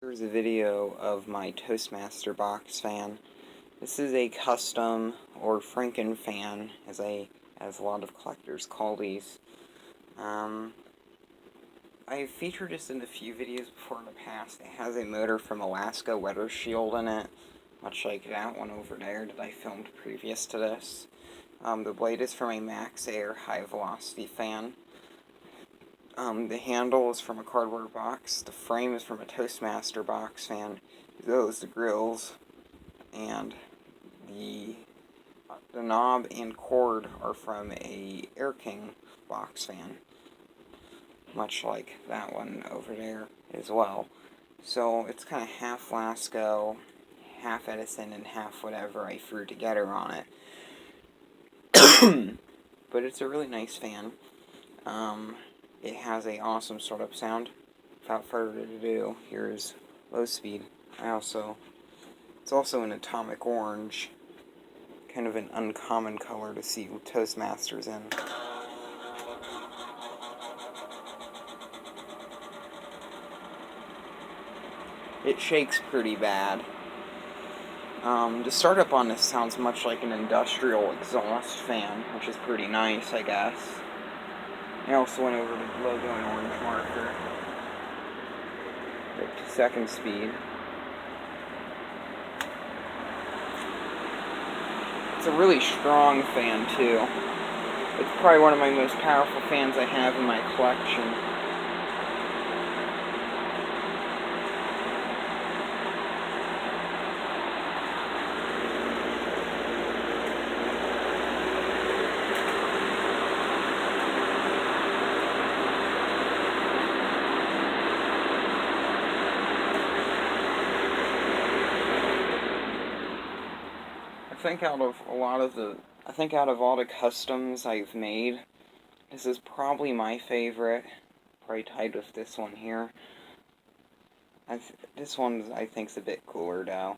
Here's a video of my Toastmaster box fan. This is a custom, or Franken fan, as a lot of collectors call these. I've featured this in a few videos before in the past. It has a motor from Alaska Weather Shield in it, much like that one over there that I filmed previous to this. The blade is from a Max Air high velocity fan. The handle is from a cardboard box, the frame is from a Toastmaster box fan, those the grills, and the knob and cord are from a Air King box fan, much like that one over there as well. So it's kind of half Lasco, half Edison, and half whatever I threw together on it. But it's a really nice fan. It has an awesome startup sound. Without further ado, here's low speed. It's also an atomic orange, kind of an uncommon color to see Toastmasters in. It shakes pretty bad. The startup on this sounds much like an industrial exhaust fan, which is pretty nice, I guess. I also went over the logo in orange marker. To second speed. It's a really strong fan too. It's probably one of my most powerful fans I have in my collection. I think out of all the customs I've made, this is probably my favorite. Probably tied with this one here. This one I think's a bit cooler though.